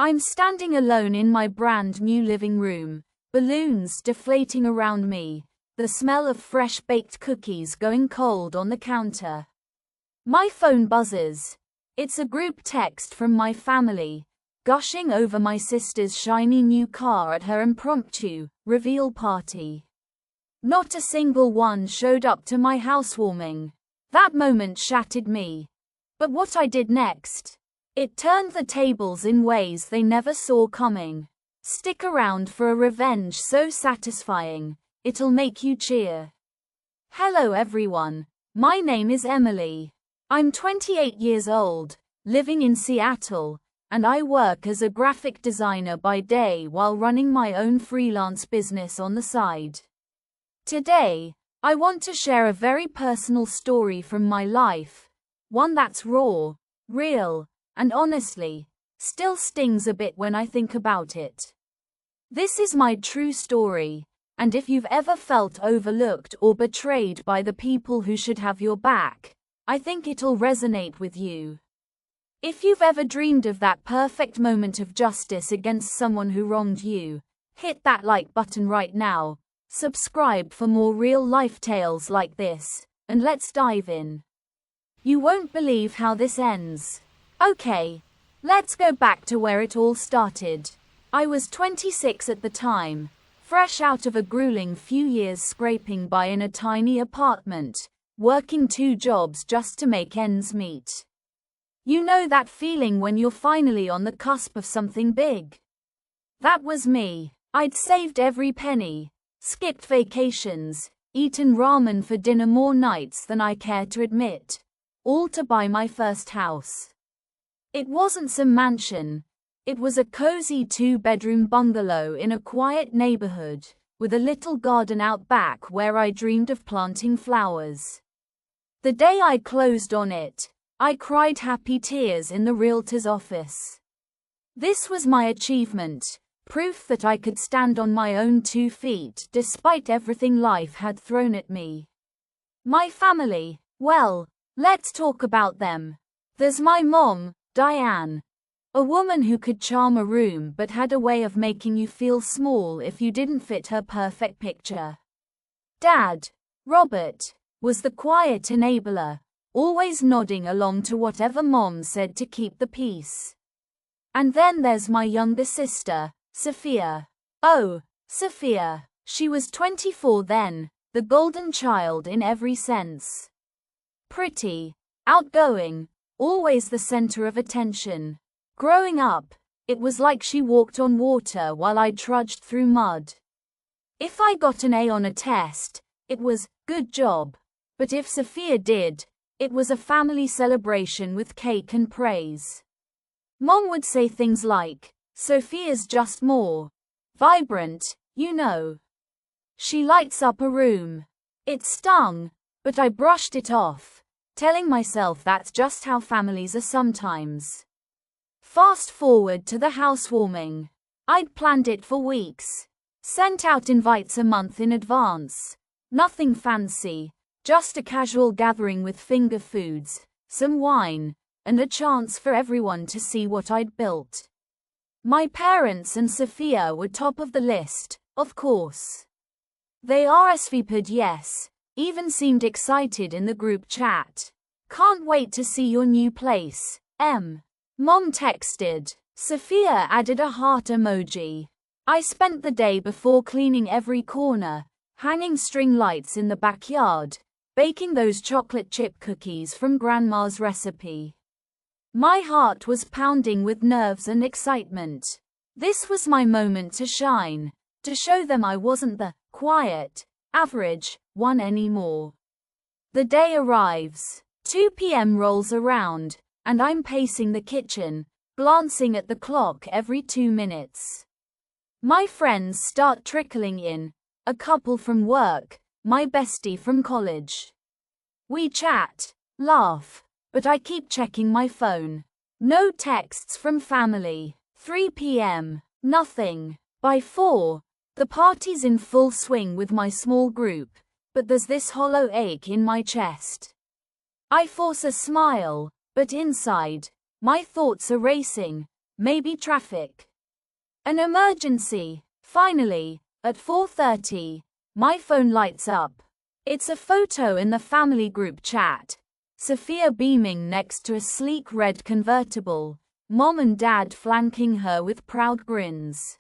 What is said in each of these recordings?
I'm standing alone in my brand new living room, balloons deflating around me, the smell of fresh baked cookies going cold on the counter. My phone buzzes. It's a group text from my family, gushing over my sister's shiny new car at her impromptu reveal party. Not a single one showed up to my housewarming. That moment shattered me. But what I did next, it turned the tables in ways they never saw coming. Stick around for a revenge so satisfying, it'll make you cheer. Hello everyone, my name is Emily. I'm 28 years old, living in Seattle, and I work as a graphic designer by day while running my own freelance business on the side. Today, I want to share a very personal story from my life, one that's raw, real, and honestly, still stings a bit when I think about it. This is my true story, and if you've ever felt overlooked or betrayed by the people who should have your back, I think it'll resonate with you. If you've ever dreamed of that perfect moment of justice against someone who wronged you, hit that like button right now, subscribe for more real-life tales like this, and let's dive in. You won't believe how this ends. Okay, let's go back to where it all started. I was 26 at the time, fresh out of a grueling few years scraping by in a tiny apartment, working 2 jobs just to make ends meet. You know that feeling when you're finally on the cusp of something big? That was me. I'd saved every penny, skipped vacations, eaten ramen for dinner more nights than I care to admit, all to buy my first house. It wasn't some mansion. It was a cozy 2-bedroom bungalow in a quiet neighborhood, with a little garden out back where I dreamed of planting flowers. The day I closed on it, I cried happy tears in the realtor's office. This was my achievement, proof that I could stand on my own 2 feet despite everything life had thrown at me. My family, well, let's talk about them. There's my mom, Diane. A woman who could charm a room but had a way of making you feel small if you didn't fit her perfect picture. Dad, Robert, was the quiet enabler, always nodding along to whatever Mom said to keep the peace. And then there's my younger sister, Sophia. Oh, Sophia. She was 24 then, the golden child in every sense. Pretty, outgoing, always the center of attention. Growing up, it was like she walked on water while I trudged through mud. If I got an A on a test, it was, good job. But if Sophia did, it was a family celebration with cake and praise. Mom would say things like, Sophia's just more vibrant, you know. She lights up a room. It stung, but I brushed it off, telling myself that's just how families are sometimes. Fast forward to the housewarming. I'd planned it for weeks. Sent out invites a month in advance. Nothing fancy, just a casual gathering with finger foods, some wine, and a chance for everyone to see what I'd built. My parents and Sophia were top of the list, of course. They RSVP'd yes, even seemed excited in the group chat. Can't wait to see your new place, Em. Mom texted. Sophia added a heart emoji. I spent the day before cleaning every corner, hanging string lights in the backyard, baking those chocolate chip cookies from Grandma's recipe. My heart was pounding with nerves and excitement. This was my moment to shine, to show them I wasn't the quiet, average one anymore. The day arrives. 2 p.m. rolls around, and I'm pacing the kitchen, glancing at the clock every 2 minutes. My friends start trickling in, a couple from work, my bestie from college. We chat, laugh, but I keep checking my phone. No texts from family. 3 p.m. Nothing. By 4, the party's in full swing with my small group, but there's this hollow ache in my chest. I force a smile, but inside, my thoughts are racing, maybe traffic. An emergency. Finally, at 4:30, my phone lights up. It's a photo in the family group chat. Sophia beaming next to a sleek red convertible, Mom and Dad flanking her with proud grins.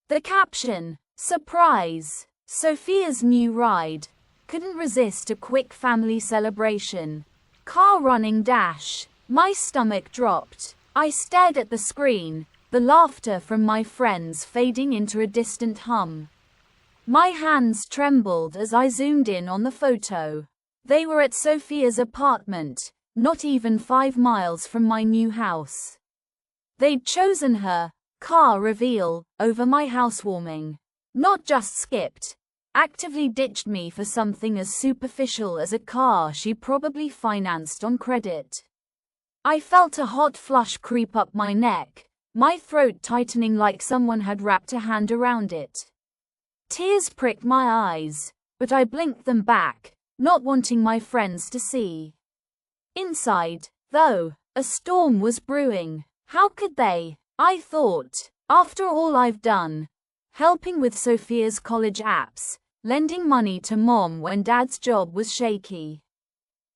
The caption, "Surprise! Sophia's new ride." Couldn't resist a quick family celebration. Car running dash. My stomach dropped. I stared at the screen, the laughter from my friends fading into a distant hum. My hands trembled as I zoomed in on the photo. They were at Sophia's apartment, not even 5 miles from my new house. They'd chosen her, car reveal, over my housewarming. Not just skipped, actively ditched me for something as superficial as a car she probably financed on credit. I felt a hot flush creep up my neck, my throat tightening like someone had wrapped a hand around it. Tears pricked my eyes, but I blinked them back, not wanting my friends to see. Inside, though, a storm was brewing. How could they? I thought. After all I've done, helping with Sophia's college apps, lending money to Mom when Dad's job was shaky.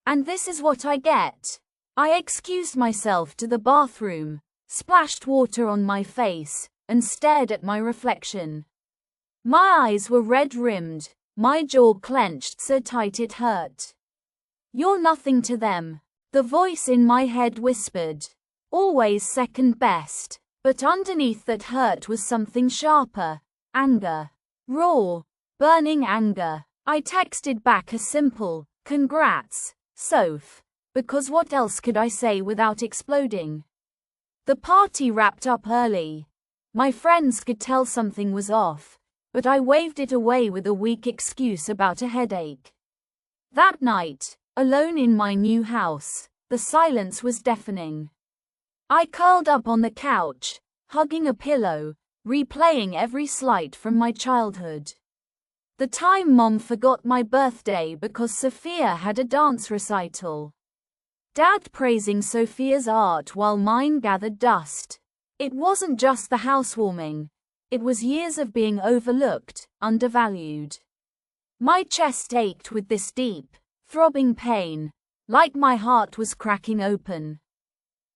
And this is what I get. I excused myself to the bathroom, splashed water on my face, and stared at my reflection. My eyes were red-rimmed, my jaw clenched so tight it hurt. "You're nothing to them," the voice in my head whispered. Always second best. But underneath that hurt was something sharper. Anger. Raw, burning anger. I texted back a simple, "Congrats, Soph," because what else could I say without exploding? The party wrapped up early. My friends could tell something was off, but I waved it away with a weak excuse about a headache. That night, alone in my new house, the silence was deafening. I curled up on the couch, hugging a pillow, replaying every slight from my childhood. The time Mom forgot my birthday because Sophia had a dance recital. Dad praising Sophia's art while mine gathered dust. It wasn't just the housewarming. It was years of being overlooked, undervalued. My chest ached with this deep, throbbing pain, like my heart was cracking open.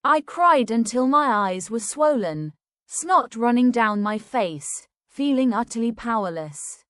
I cried until my eyes were swollen, snot running down my face, feeling utterly powerless.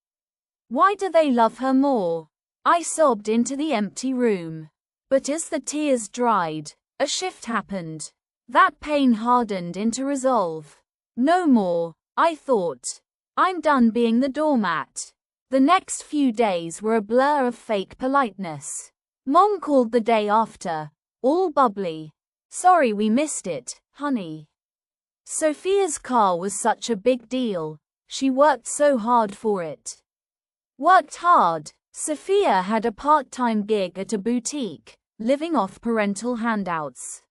Why do they love her more? I sobbed into the empty room. But as the tears dried, a shift happened. That pain hardened into resolve. No more, I thought. I'm done being the doormat. The next few days were a blur of fake politeness. Mom called the day after, all bubbly. "Sorry we missed it, honey." Sophia's car was such a big deal. She worked so hard for it. Worked hard. Sophia had a part-time gig at a boutique, living off parental handouts.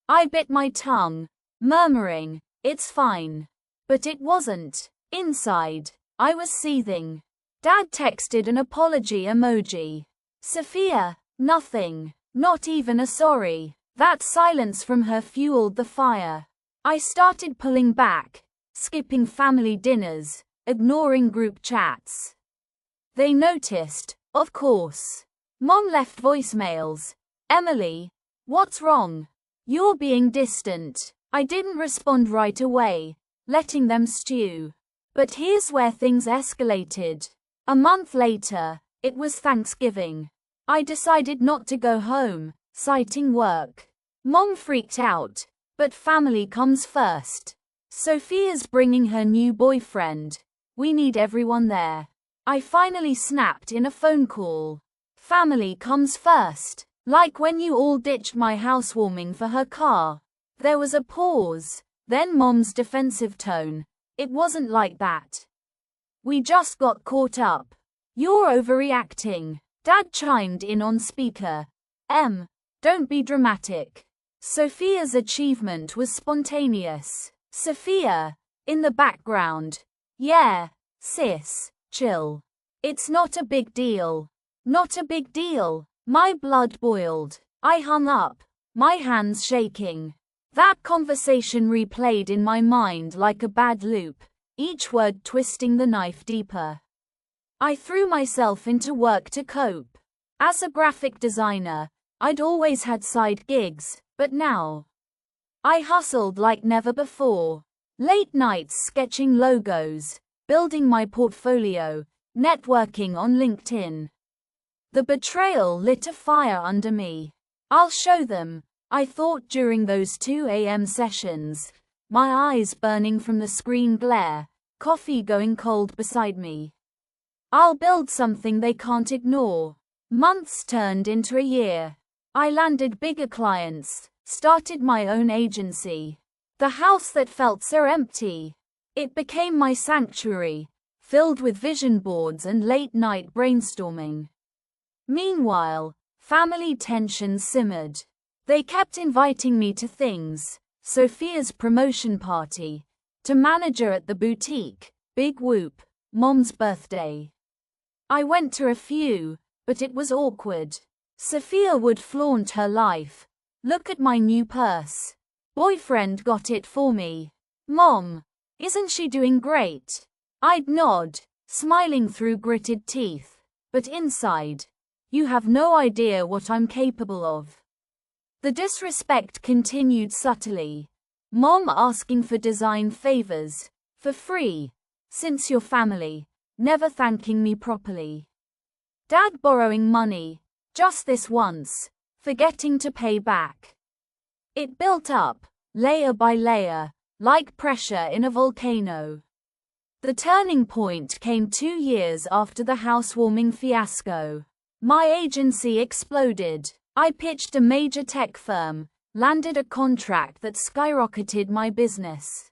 I bit my tongue, murmuring, "It's fine." But it wasn't. Inside, I was seething. Dad texted an apology emoji. Sophia, nothing. Not even a sorry. That silence from her fueled the fire. I started pulling back, skipping family dinners, ignoring group chats. They noticed, of course. Mom left voicemails. "Emily, what's wrong? You're being distant." I didn't respond right away, letting them stew. But here's where things escalated. A month later, it was Thanksgiving. I decided not to go home, citing work. Mom freaked out, but family comes first. Sophia's bringing her new boyfriend. We need everyone there. I finally snapped in a phone call. Family comes first. Like when you all ditched my housewarming for her car. There was a pause, then Mom's defensive tone. "It wasn't like that. We just got caught up." "You're overreacting." Dad chimed in on speaker. Don't be dramatic." Sophia's achievement was spontaneous. Sophia, in the background. "Yeah, sis, chill. It's not a big deal." Not a big deal. My blood boiled. I hung up, my hands shaking. That conversation replayed in my mind like a bad loop, each word twisting the knife deeper. I threw myself into work to cope. As a graphic designer, I'd always had side gigs, but now I hustled like never before. Late nights sketching logos, building my portfolio, networking on LinkedIn. The betrayal lit a fire under me. I'll show them, I thought during those 2 a.m. sessions, my eyes burning from the screen glare, coffee going cold beside me. I'll build something they can't ignore. Months turned into a year. I landed bigger clients, started my own agency. The house that felt so empty. It became my sanctuary, filled with vision boards and late-night brainstorming. Meanwhile, family tensions simmered. They kept inviting me to things, Sophia's promotion party, to manager at the boutique, big whoop, mom's birthday. I went to a few, but it was awkward. Sophia would flaunt her life. Look at my new purse. Boyfriend got it for me. Mom, isn't she doing great? I'd nod, smiling through gritted teeth. But inside, you have no idea what I'm capable of. The disrespect continued subtly. Mom asking for design favors, for free, since your family, never thanking me properly. Dad borrowing money, just this once, forgetting to pay back. It built up, layer by layer, like pressure in a volcano. The turning point came 2 years after the housewarming fiasco. My agency exploded. I pitched a major tech firm, landed a contract that skyrocketed my business.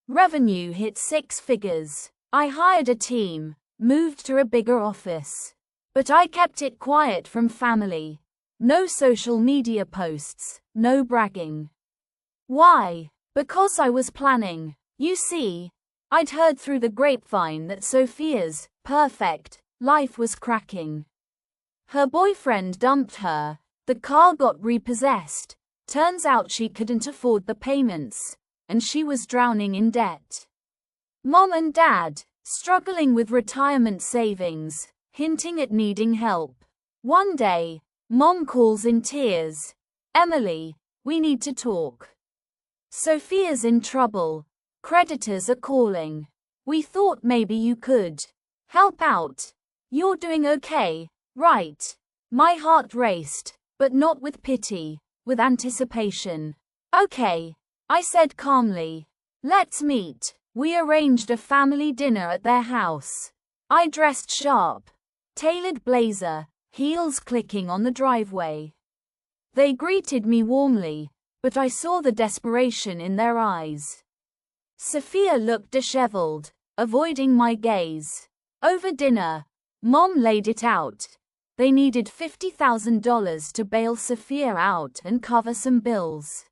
Revenue hit 6 figures. I hired a team, moved to a bigger office. But I kept it quiet from family. No social media posts, no bragging. Why? Because I was planning. You see, I'd heard through the grapevine that Sophia's perfect life was cracking. Her boyfriend dumped her, the car got repossessed, turns out she couldn't afford the payments, and she was drowning in debt. Mom and Dad, struggling with retirement savings, hinting at needing help. One day, Mom calls in tears. Emily, we need to talk. Sophia's in trouble. Creditors are calling. We thought maybe you could help out. You're doing okay, right? My heart raced, but not with pity, with anticipation. Okay, I said calmly. Let's meet. We arranged a family dinner at their house. I dressed sharp. Tailored blazer, heels clicking on the driveway. They greeted me warmly, but I saw the desperation in their eyes. Sophia looked disheveled, avoiding my gaze. Over dinner, Mom laid it out. They needed $50,000 to bail Sophia out and cover some bills.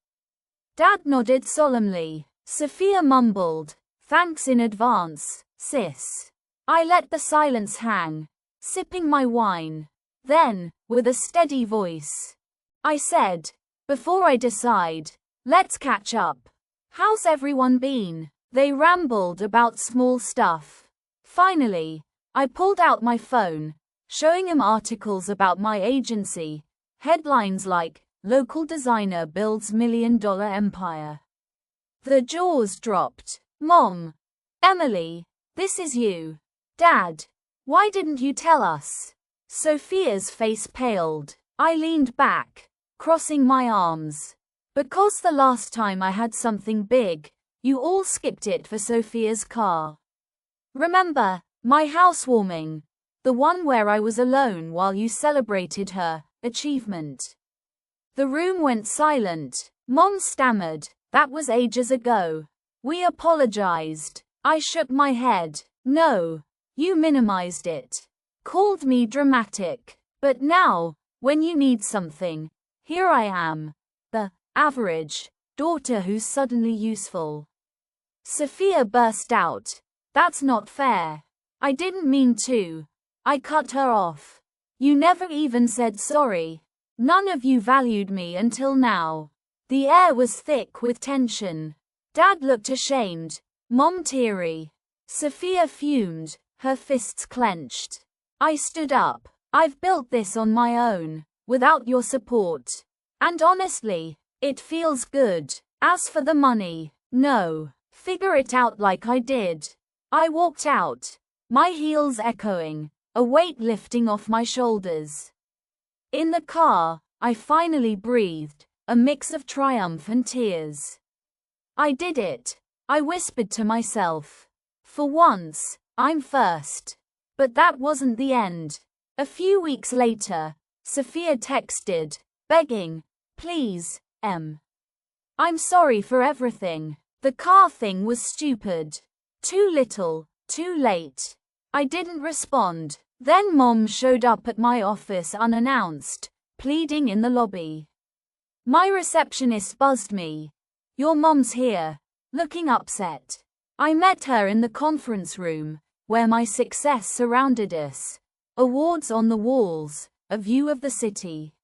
Dad nodded solemnly. Sophia mumbled, "Thanks in advance, sis." I let the silence hang, sipping my wine. Then, with a steady voice, I said, "Before I decide, let's catch up. How's everyone been?" They rambled about small stuff. Finally, I pulled out my phone, showing him articles about my agency, headlines like, "Local designer builds $1 million empire." The jaws dropped. Mom, Emily, this is you. Dad, why didn't you tell us? Sophia's face paled. I leaned back, crossing my arms. Because the last time I had something big, you all skipped it for Sophia's car. Remember, my housewarming, the one where I was alone while you celebrated her achievement. The room went silent. Mom stammered, "That was ages ago. We apologized." I shook my head. "No, you minimized it. Called me dramatic. But now, when you need something, here I am. The average daughter who's suddenly useful." Sophia burst out. "That's not fair." I didn't mean to. I cut her off. "You never even said sorry. None of you valued me until now. The air was thick with tension. Dad looked ashamed, Mom teary. Sophia fumed, her fists clenched. I stood up. I've built this on my own, without your support. And honestly, it feels good. As for the money, no. Figure it out like I did. I walked out, my heels echoing, a weight lifting off my shoulders. In the car, I finally breathed, a mix of triumph and tears. I did it, I whispered to myself. For once, I'm first. But that wasn't the end. A few weeks later, Sophia texted, begging, please, I'm sorry for everything. The car thing was stupid. Too little, too late. I didn't respond. Then Mom showed up at my office unannounced, pleading in the lobby. My receptionist buzzed me. Your mom's here, looking upset. I met her in the conference room, where my success surrounded us. Awards on the walls, a view of the city.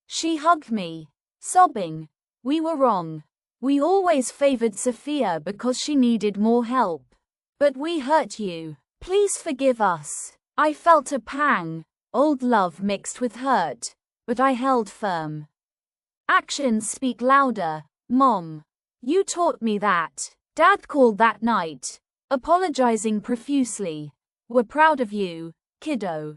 She hugged me, sobbing. We were wrong. We always favored Sophia because she needed more help. But we hurt you. Please forgive us. I felt a pang, old love mixed with hurt, but I held firm. Actions speak louder, Mom. You taught me that. Dad called that night, apologizing profusely. We're proud of you, kiddo.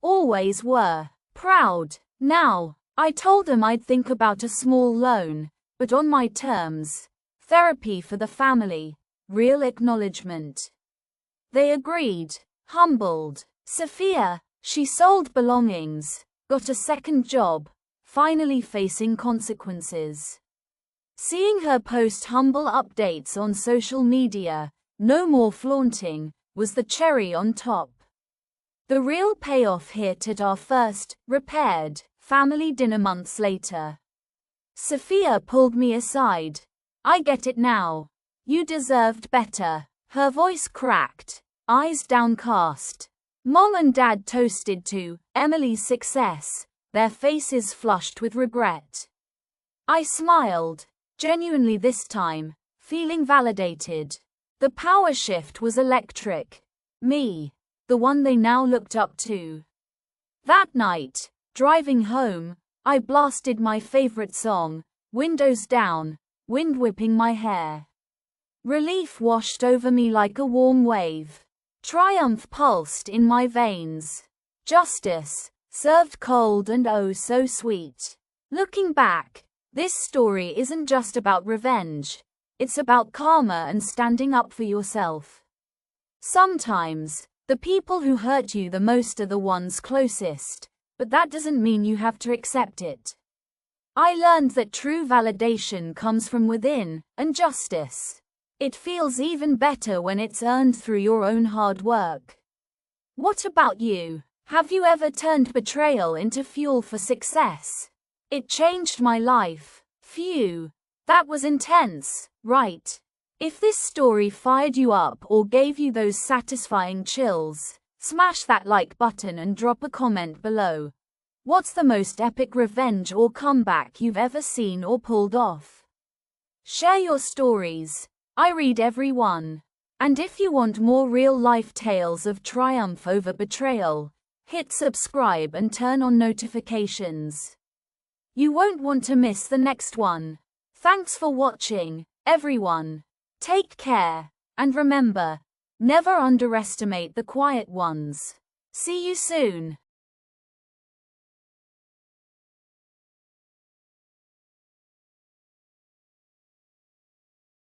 Always were. Proud. Now, I told him I'd think about a small loan, but on my terms. Therapy for the family. Real acknowledgement. They agreed, humbled. Sophia, she sold belongings, got a second job, finally facing consequences. Seeing her post humble updates on social media, no more flaunting, was the cherry on top. The real payoff hit at our first, repaired, family dinner months later. Sophia pulled me aside. I get it now. You deserved better. Her voice cracked, eyes downcast. Mom and Dad toasted to Emily's success, their faces flushed with regret. I smiled, genuinely this time, feeling validated. The power shift was electric. Me, the one they now looked up to. That night, driving home, I blasted my favorite song, windows down, wind whipping my hair. Relief washed over me like a warm wave. Triumph pulsed in my veins. Justice, served cold and oh so sweet. Looking back, this story isn't just about revenge. It's about karma and standing up for yourself. Sometimes, the people who hurt you the most are the ones closest, but that doesn't mean you have to accept it. I learned that true validation comes from within, and justice. It feels even better when it's earned through your own hard work. What about you? Have you ever turned betrayal into fuel for success? It changed my life. Phew. That was intense, right? If this story fired you up or gave you those satisfying chills, smash that like button and drop a comment below. What's the most epic revenge or comeback you've ever seen or pulled off? Share your stories. I read every one. And if you want more real-life tales of triumph over betrayal, hit subscribe and turn on notifications. You won't want to miss the next one. Thanks for watching, everyone. Take care, and remember, never underestimate the quiet ones. See you soon.